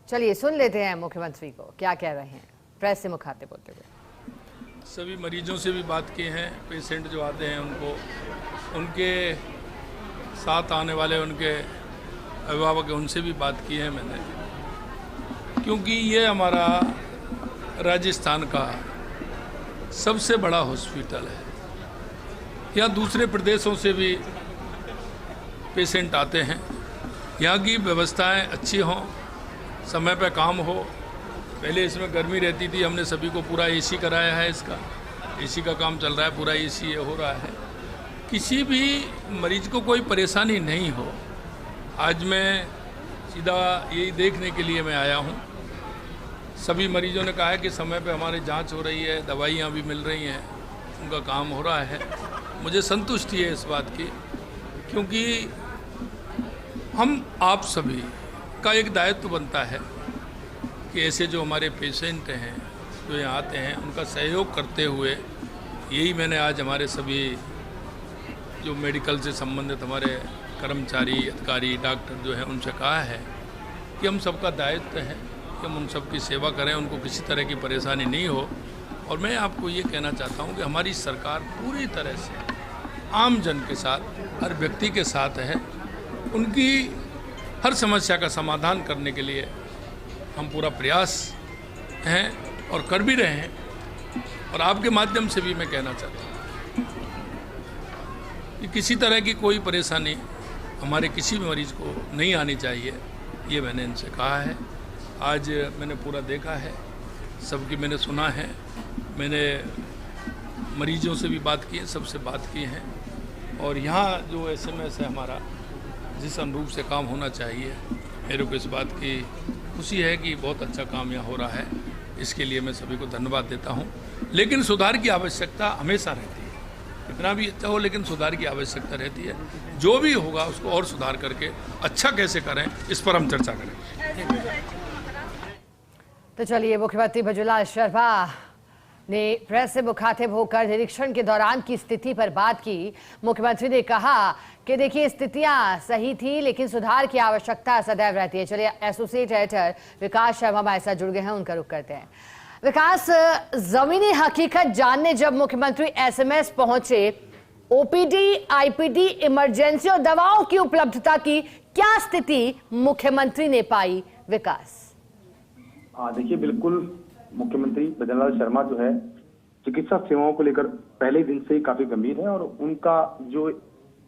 चलिए सुन लेते हैं मुख्यमंत्री को क्या कह रहे हैं प्रेस से मुखातिब होते हुए। सभी मरीजों से भी बात की हैं, पेशेंट जो आते हैं उनको, उनके साथ आने वाले उनके अभिभावक, उनसे भी बात की है मैंने, क्योंकि ये हमारा राजस्थान का सबसे बड़ा हॉस्पिटल है। यहाँ दूसरे प्रदेशों से भी पेशेंट आते हैं। यहाँ की व्यवस्थाएं अच्छी हों, समय पे काम हो। पहले इसमें गर्मी रहती थी, हमने सभी को पूरा एसी कराया है, इसका एसी का काम चल रहा है, पूरा एसी हो रहा है, किसी भी मरीज को कोई परेशानी नहीं हो। आज मैं सीधा यही देखने के लिए मैं आया हूँ। सभी मरीजों ने कहा है कि समय पे हमारी जांच हो रही है, दवाइयाँ भी मिल रही हैं, उनका काम हो रहा है। मुझे संतुष्टि है इस बात की, क्योंकि हम आप सभी का एक दायित्व बनता है कि ऐसे जो हमारे पेशेंट हैं जो यहाँ आते हैं उनका सहयोग करते हुए, यही मैंने आज हमारे सभी जो मेडिकल से संबंधित हमारे कर्मचारी, अधिकारी, डॉक्टर जो हैं उनसे कहा है कि हम सबका दायित्व है कि हम उन सब की सेवा करें, उनको किसी तरह की परेशानी नहीं हो। और मैं आपको ये कहना चाहता हूँ कि हमारी सरकार पूरी तरह से आम जन के साथ, हर व्यक्ति के साथ है। उनकी हर समस्या का समाधान करने के लिए हम पूरा प्रयास हैं और कर भी रहे हैं। और आपके माध्यम से भी मैं कहना चाहता हूँ कि किसी तरह की कोई परेशानी हमारे किसी भी मरीज को नहीं आनी चाहिए, ये मैंने इनसे कहा है। आज मैंने पूरा देखा है, सबकी मैंने सुना है, मैंने मरीजों से भी बात की है, सबसे बात की है। और यहाँ जो SMS है हमारा, जिस अनुरूप से काम होना चाहिए, मेरे को इस बात की खुशी है कि बहुत अच्छा काम यहाँ हो रहा है। इसके लिए मैं सभी को धन्यवाद देता हूँ। लेकिन सुधार की आवश्यकता हमेशा रहती है, कितना भी अच्छा हो लेकिन सुधार की आवश्यकता रहती है। जो भी होगा उसको और सुधार करके अच्छा कैसे करें, इस पर हम चर्चा करें। तो चलिए, मुख्यमंत्री भजूलाल शर्मा ने प्रेस से मुखातिब होकर निरीक्षण के दौरान की स्थिति पर बात की। मुख्यमंत्री ने कहा कि देखिए, स्थितियां सही थी लेकिन सुधार की आवश्यकता सदैव रहती है। चलिए, एसोसिएट एडिटर विकास शर्मा हमारे साथ जुड़ गए हैं, उनका रुख करते हैं। विकास, जमीनी हकीकत जानने जब मुख्यमंत्री SMS पहुंचे, OPD, IPD, इमरजेंसी और दवाओं की उपलब्धता की क्या स्थिति मुख्यमंत्री ने पाई? विकास, देखिए, बिल्कुल मुख्यमंत्री भजनलाल शर्मा जो है चिकित्सा सेवाओं को लेकर पहले दिन से ही काफी गंभीर है और उनका जो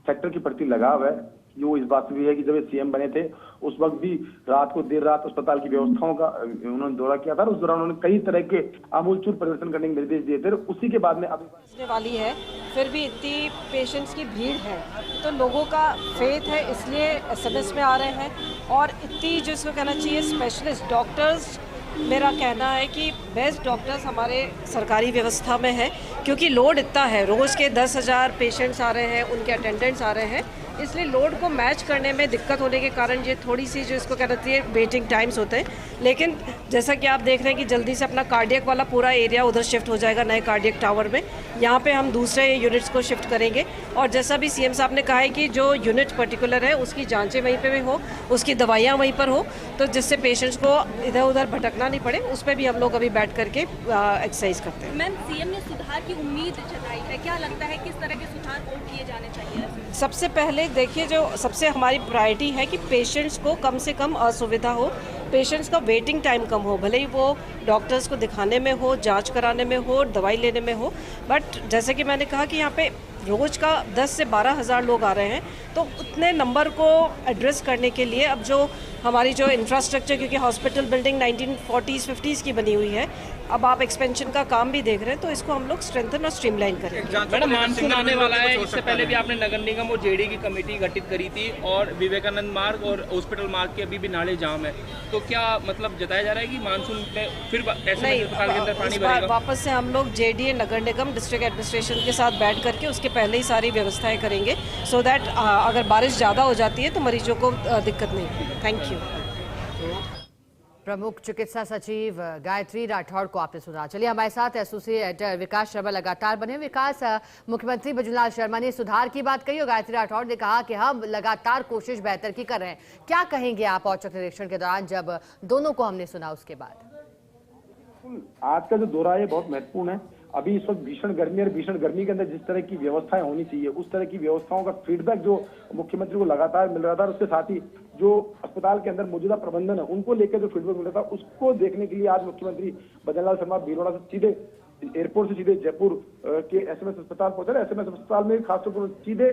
सेक्टर के प्रति लगाव है वो इस बात से भी है कि जब ये CM बने थे उस वक्त भी रात को देर रात अस्पताल की व्यवस्थाओं का उन्होंने दौरा किया था। उस दौरान उन्होंने कई तरह के आमूलचूल परिवर्तन करने के निर्देश दिए थे। उसी के बाद में अभी वाली है, फिर भी इतनी पेशेंट्स की भीड़ है तो लोगों का फेथ है, इसलिए SMS में आ रहे हैं। और इतनी जिसको कहना चाहिए स्पेशलिस्ट डॉक्टर्स, मेरा कहना है कि बेस्ट डॉक्टर्स हमारे सरकारी व्यवस्था में है, क्योंकि लोड इतना है, रोज़ के 10,000 पेशेंट्स आ रहे हैं, उनके अटेंडेंट्स आ रहे हैं, इसलिए लोड को मैच करने में दिक्कत होने के कारण ये थोड़ी सी जो इसको कहना चाहिए वेटिंग टाइम्स होते हैं। लेकिन जैसा कि आप देख रहे हैं कि जल्दी से अपना कार्डियक वाला पूरा एरिया उधर शिफ्ट हो जाएगा नए कार्डियक टावर में। यहाँ पे हम दूसरे यूनिट्स को शिफ्ट करेंगे और जैसा भी CM साहब ने कहा है कि जो यूनिट पर्टिकुलर है उसकी जांचें वहीं पे भी हो, उसकी दवाइयाँ वहीं पर हो, तो जिससे पेशेंट्स को इधर उधर भटकना नहीं पड़े, उस पर भी हम लोग अभी बैठ करके एक्सरसाइज करते हैं। मैम, CM ने सुधार की उम्मीद जताई है, क्या लगता है किस तरह के सुधार और किए जाने चाहिए? सबसे पहले देखिए, जो सबसे हमारी प्रायोरिटी है कि पेशेंट्स को कम से कम असुविधा हो, पेशेंट्स का वेटिंग टाइम कम हो, भले ही वो डॉक्टर्स को दिखाने में हो, जांच कराने में हो, दवाई लेने में हो। बट जैसे कि मैंने कहा कि यहाँ पे रोज़ का 10 से 12 हज़ार लोग आ रहे हैं, तो उतने नंबर को एड्रेस करने के लिए अब जो हमारी जो इंफ्रास्ट्रक्चर, क्योंकि हॉस्पिटल बिल्डिंग 1940s 50s की बनी हुई है, अब आप एक्सपेंशन का काम भी देख रहे हैं, तो इसको हम लोग स्ट्रेंथन और स्ट्रीमलाइन करेंगे। मैडम, मानसून आने वाला है, इससे पहले भी आपने नगर निगम और JD की कमेटी गठित करी थी और विवेकानंद मार्ग और हॉस्पिटल मार्ग के अभी भी नाले जाम है, तो क्या मतलब जताया जा रहा है कि मानसून में फिर ऐसे अस्पताल के अंदर पानी भरेगा? वापस से हम लोग JDA, नगर निगम, डिस्ट्रिक्ट एडमिनिस्ट्रेशन के साथ बैठ करके उसके पहले ही सारी व्यवस्थाएं करेंगे, सो दैट अगर बारिश ज़्यादा हो जाती है तो मरीजों को दिक्कत नहीं होगी। Thank you. प्रमुख चिकित्सा सचिव गायत्री राठौड़ को आपने सुना। चलिए हमारे साथ एसोसिएट विकास शर्मा लगातार बने। विकास, मुख्यमंत्री भजनलाल शर्मा ने सुधार की बात कही और गायत्री राठौड़ ने कहा कि हम लगातार कोशिश बेहतर की कर रहे हैं। क्या कहेंगे आप औचक निरीक्षण के दौरान जब दोनों को हमने सुना उसके बाद? आज का जो दौरा है बहुत महत्वपूर्ण है। अभी इस वक्त भीषण गर्मी और भीषण गर्मी के अंदर जिस तरह की व्यवस्थाएं होनी चाहिए उस तरह की व्यवस्थाओं का फीडबैक जो मुख्यमंत्री को लगातार मिल रहा था, उसके साथ ही जो अस्पताल के अंदर मौजूदा प्रबंधन है उनको लेकर जो फीडबैक मिल रहा था उसको देखने के लिए आज मुख्यमंत्री भजनलाल शर्मा भीलवाड़ा से सीधे एयरपोर्ट से सीधे जयपुर के एसएमएस अस्पताल पहुंचे। एसएमएस अस्पताल में खासतौर पर सीधे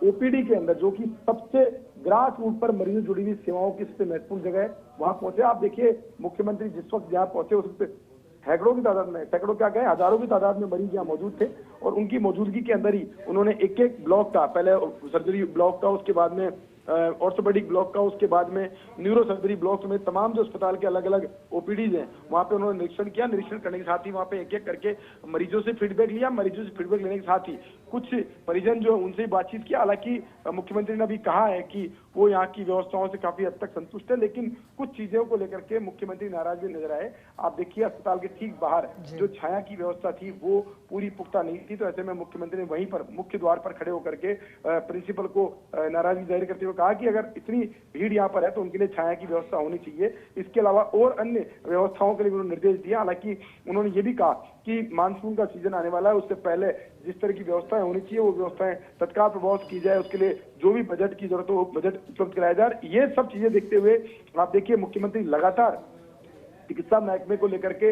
ओपीडी के अंदर जो कि सबसे ग्रास रूट पर मरीजों जुड़ी हुई सेवाओं की सबसे महत्वपूर्ण जगह है, वहां पहुंचे। आप देखिए मुख्यमंत्री जिस वक्त यहाँ पहुंचे उस वक्त सैकड़ों की तादाद में, सैकड़ों क्या कहें हजारों की तादाद में मरीज यहाँ मौजूद थे और उनकी मौजूदगी के अंदर ही उन्होंने एक एक ब्लॉक का, पहले सर्जरी ब्लॉक का, उसके बाद में ऑर्थोपेडिक ब्लॉक का, उसके बाद में न्यूरो सर्जरी ब्लॉक में तमाम जो अस्पताल के अलग अलग ओपीडीज हैं वहां पे उन्होंने निरीक्षण किया। निरीक्षण करने के साथ ही वहां पे एक एक करके मरीजों से फीडबैक लिया। मरीजों से फीडबैक लेने के साथ ही कुछ परिजन जो उनसे बातचीत किया। हालांकि मुख्यमंत्री ने अभी कहा है कि वो यहाँ की व्यवस्थाओं से काफी हद तक संतुष्ट है, लेकिन कुछ चीजों को लेकर के मुख्यमंत्री नाराज भी नजर आए। आप देखिए अस्पताल के ठीक बाहर जो छाया की व्यवस्था थी वो पूरी पुख्ता नहीं थी, तो ऐसे में मुख्यमंत्री ने वहीं पर मुख्य द्वार पर खड़े होकर के प्रिंसिपल को नाराजगी जाहिर करते हुए कहा कि अगर इतनी भीड़ यहाँ पर है तो उनके लिए छाया की व्यवस्था होनी चाहिए। इसके अलावा और अन्य व्यवस्थाओं के लिए उन्होंने निर्देश दिया। हालांकि उन्होंने ये भी कहा कि मानसून का सीजन आने वाला है, उससे पहले जिस तरह की व्यवस्थाएं होनी चाहिए वो व्यवस्थाएं तत्काल प्रभाव से की जाए, उसके लिए जो भी बजट की जरूरत हो वो बजट उपलब्ध कराया जाए। ये सब चीजें देखते हुए आप देखिए मुख्यमंत्री लगातार चिकित्सा महकमे को लेकर के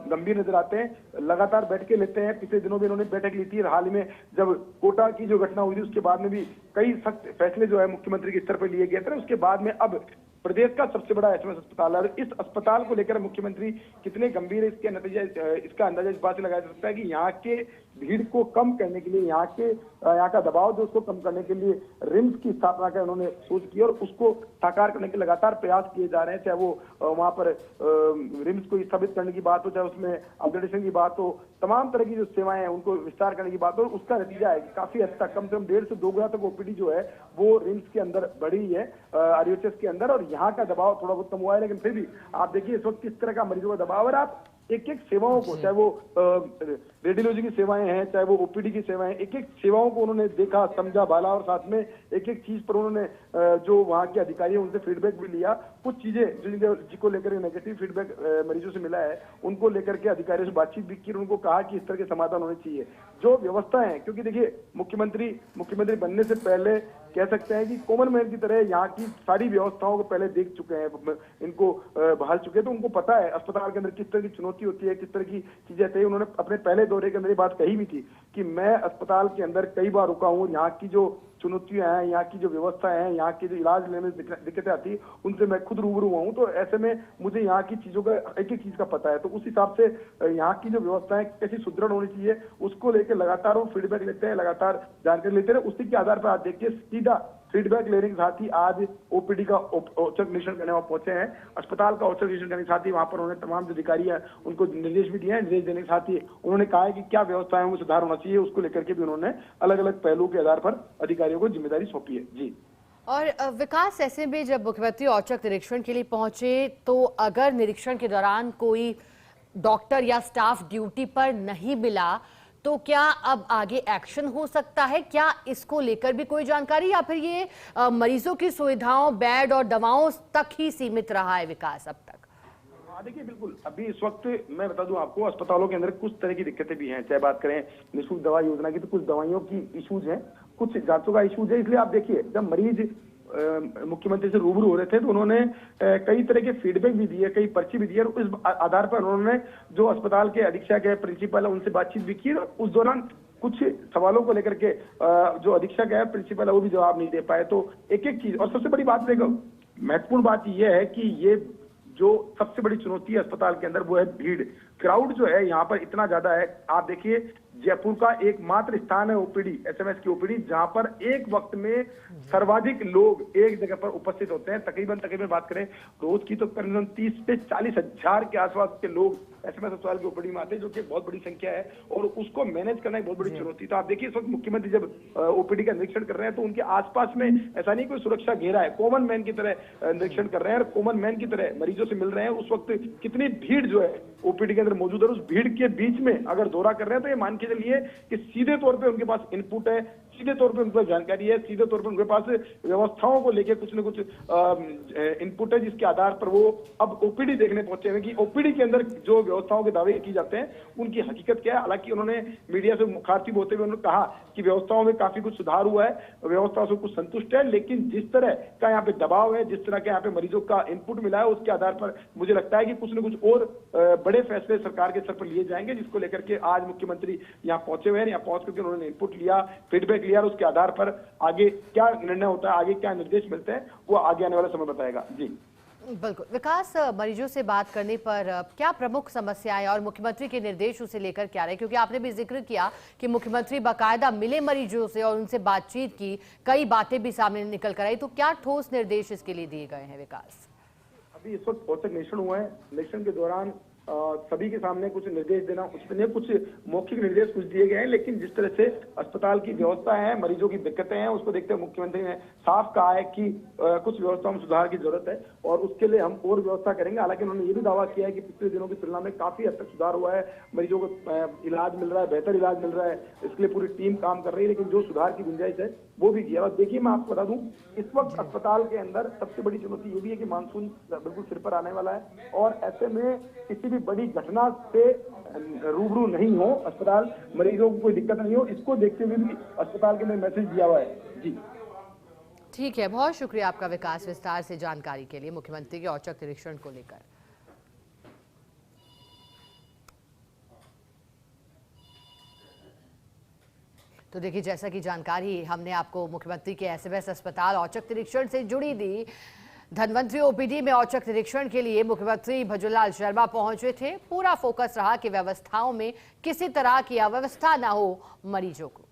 गंभीर नजर आते हैं, लगातार बैठकें लेते हैं। पिछले दिनों में इन्होंने बैठक ली थी और हाल ही में जब कोटा की जो घटना हुई थी उसके बाद में भी कई सख्त फैसले जो है मुख्यमंत्री के स्तर पर लिए गए थे। उसके बाद में अब प्रदेश का सबसे बड़ा एसएमएस अस्पताल है। इस अस्पताल को लेकर मुख्यमंत्री कितने गंभीर है इसका अंदाजा इस बात से लगाया जा सकता है कि यहाँ के भीड़ को कम करने के लिए, यहाँ का दबाव जो उसको कम करने के लिए रिम्स की स्थापना का उन्होंने सोच की और उसको साकार करने के लगातार प्रयास किए जा रहे हैं। चाहे वो वहां पर रिम्स को स्थापित करने की बात हो, चाहे उसमें अपग्रेडेशन की बात हो, तमाम तरह की जो सेवाएं हैं उनको विस्तार करने की बात हो। उसका नतीजा है कि काफी हद तक कम से कम 1.5 से 2 गुना तक ओपीडी जो है वो रिम्स के अंदर बढ़ी है, आरयूएचएस के अंदर, और यहाँ का दबाव थोड़ा बहुत कम हुआ है। लेकिन फिर भी आप देखिए इस वक्त किस तरह का मरीजों का दबाव है। आप एक एक सेवाओं को, चाहे वो रेडियोलॉजी की सेवाएं हैं, चाहे वो ओपीडी की सेवाएं, एक एक सेवाओं को उन्होंने देखा, समझा, भाला और साथ में एक एक चीज पर उन्होंने जो वहाँ के अधिकारी हैं उनसे फीडबैक भी लिया। कुछ चीजें जिनको लेकर नेगेटिव फीडबैक मरीजों से मिला है उनको लेकर के अधिकारियों से बातचीत भी की, उनको कहा कि इस तरह के समाधान होने चाहिए। जो व्यवस्था है, क्योंकि देखिए मुख्यमंत्री बनने से पहले कह सकते हैं कि कॉमन मैन की तरह यहाँ की सारी व्यवस्थाओं को पहले देख चुके हैं, इनको बहाल चुके हैं, तो उनको पता है अस्पताल के अंदर किस तरह की चुनौती होती है, किस तरह की चीजें आती है। उन्होंने अपने पहले दौरे के अंदर ये बात कही भी थी कि मैं अस्पताल के अंदर कई बार रुका हूँ, यहाँ की जो चुनौतियां हैं, यहाँ की जो व्यवस्था है, यहाँ की जो इलाज लेने में दिक्कतें आती है उनसे मैं खुद रूबरू हुआ हूँ। तो ऐसे में मुझे यहाँ की चीजों का एक एक चीज का पता है, तो उस हिसाब से यहाँ की जो व्यवस्थाएं कैसी सुदृढ़ होनी चाहिए उसको लेकर लगातार वो फीडबैक लेते हैं, लगातार जानकारी लेते हैं। उसी के आधार पर आप देखिए सीधा फीडबैक लेने के साथ ही आज ओपीडी का औचक निरीक्षण करने वहां पहुंचे हैं। अस्पताल का औचक निरीक्षण करने के साथ ही वहां पर उन्होंने तमाम जो अधिकारी हैं उनको निर्देश भी दिए हैं। निर्देश देने के साथ ही उन्होंने कहा है कि क्या व्यवस्थाएं में सुधार होना चाहिए, उसको लेकर के भी उन्होंने अलग अलग पहलुओं के आधार पर अधिकारियों को जिम्मेदारी सौंपी है। जी। और विकास, ऐसे में जब मुख्यमंत्री औचक निरीक्षण के लिए पहुंचे तो अगर निरीक्षण के दौरान कोई डॉक्टर या स्टाफ ड्यूटी पर नहीं मिला तो क्या अब आगे एक्शन हो सकता है? क्या इसको लेकर भी कोई जानकारी, या फिर ये मरीजों की सुविधाओं, बेड और दवाओं तक ही सीमित रहा है विकास अब तक? देखिए बिल्कुल अभी इस वक्त मैं बता दूं आपको अस्पतालों के अंदर कुछ तरह की दिक्कतें भी हैं। चाहे बात करें निःशुल्क दवा योजना की तो कुछ दवाइयों की इश्यूज हैं, कुछ जांचों का इश्यूज है। इसलिए आप देखिए जब मरीज मुख्यमंत्री से रूबरू हो रहे थे तो उन्होंने कई तरह के फीडबैक भी दिए, कई पर्ची भी दिए और उस आधार पर उन्होंने जो अस्पताल के अधीक्षक है, प्रिंसिपल है, उनसे बातचीत भी की। उस दौरान कुछ सवालों को लेकर के जो अधीक्षक है, प्रिंसिपल है, वो भी जवाब नहीं दे पाए। तो एक एक चीज, और सबसे बड़ी बात देखो, महत्वपूर्ण बात यह है कि ये जो सबसे बड़ी चुनौती है अस्पताल के अंदर वो है भीड़। क्राउड जो है यहाँ पर इतना ज्यादा है। आप देखिए जयपुर का एकमात्र स्थान है ओपीडी, एसएमएस की ओपीडी, जहां पर एक वक्त में सर्वाधिक लोग एक जगह पर उपस्थित होते हैं। तकरीबन बात करें रोज की तो करीबन 30 से 40 हजार के आसपास के लोग एसएमएस अस्पताल की ओपीडी में आते हैं, जो कि बहुत बड़ी संख्या है और उसको मैनेज करना एक बहुत बड़ी चुनौती। तो आप देखिए इस वक्त मुख्यमंत्री जब ओपीडी का निरीक्षण कर रहे हैं तो उनके आसपास में ऐसा नहीं कोई सुरक्षा घेरा है, कॉमन मैन की तरह निरीक्षण कर रहे हैं और कॉमन मैन की तरह मरीजों से मिल रहे हैं। उस वक्त कितनी भीड़ जो है ओपीडी के अंदर मौजूद है, उस भीड़ के बीच में अगर दौरा कर रहे हैं तो ये मान के चलिए कि सीधे तौर पे उनके पास इनपुट है, सीधे तौर पे उनके पास जानकारी है, सीधे तौर पे उनके पास व्यवस्थाओं को लेकर कुछ न कुछ इनपुट है, जिसके आधार पर वो अब ओपीडी देखने पहुंचे हैं कि ओपीडी के अंदर जो व्यवस्थाओं के दावे की जाते हैं उनकी हकीकत क्या है। हालांकि उन्होंने मीडिया से मुखातिब होते हुए उन्होंने कहा कि व्यवस्थाओं में काफी कुछ सुधार हुआ है, व्यवस्था से कुछ संतुष्ट है, लेकिन जिस तरह का यहाँ पे दबाव है, जिस तरह के यहाँ पे मरीजों का इनपुट मिला है, उसके आधार पर मुझे लगता है कि कुछ न कुछ और बड़े फैसले सरकार के स्तर पर लिए जाएंगे, जिसको लेकर के आज मुख्यमंत्री यहाँ पहुंचे हुए हैं। यहाँ पहुंच करके उन्होंने इनपुट लिया, फीडबैक लिया, उसके आधार पर आगे क्या निर्णय होता है, आगे क्या निर्देश मिलते हैं, वो आगे आने वाला समय बताएगा। जी बिल्कुल विकास, मरीजों से बात करने पर क्या प्रमुख समस्याएं और मुख्यमंत्री के निर्देश उसे लेकर क्या रहे, क्योंकि आपने भी जिक्र किया कि मुख्यमंत्री बाकायदा मिले मरीजों से और उनसे बातचीत की, कई बातें भी सामने निकल कर आई, तो क्या ठोस निर्देश इसके लिए दिए गए हैं विकास? अभी इस वक्त औचक निरीक्षण हुआ है, निरीक्षण के दौरान सभी के सामने कुछ निर्देश देना उचित नहीं, कुछ मौखिक निर्देश कुछ दिए गए हैं, लेकिन जिस तरह से अस्पताल की व्यवस्था है, मरीजों की दिक्कतें हैं, उसको देखते हुए मुख्यमंत्री ने साफ कहा है कि कुछ व्यवस्थाओं में सुधार की जरूरत है और उसके लिए हम और व्यवस्था करेंगे। हालांकि उन्होंने ये भी दावा किया है कि पिछले दिनों की तुलना में काफी हद तक सुधार हुआ है, मरीजों को इलाज मिल रहा है, बेहतर इलाज मिल रहा है, इसके लिए पूरी टीम काम कर रही है, लेकिन जो सुधार की गुंजाइश है वो भी किया। और देखिए मैं आपको बता दूं, इस वक्त अस्पताल के अंदर सबसे बड़ी चुनौती ये भी है कि मानसून बिल्कुल सिर पर आने वाला है और ऐसे में किसी भी बड़ी घटना से रूबरू नहीं हो, अस्पताल मरीजों को कोई दिक्कत नहीं हो, इसको देखते हुए भी अस्पताल के अंदर मैसेज दिया हुआ है। जी ठीक है, बहुत शुक्रिया आपका विकास, विस्तार से जानकारी के लिए मुख्यमंत्री के औचक निरीक्षण को लेकर। तो देखिए, जैसा कि जानकारी हमने आपको मुख्यमंत्री के एसएमएस अस्पताल औचक निरीक्षण से जुड़ी दी। धन्वंतरी ओपीडी में औचक निरीक्षण के लिए मुख्यमंत्री भजनलाल शर्मा पहुंचे थे। पूरा फोकस रहा कि व्यवस्थाओं में किसी तरह की अव्यवस्था ना हो मरीजों को।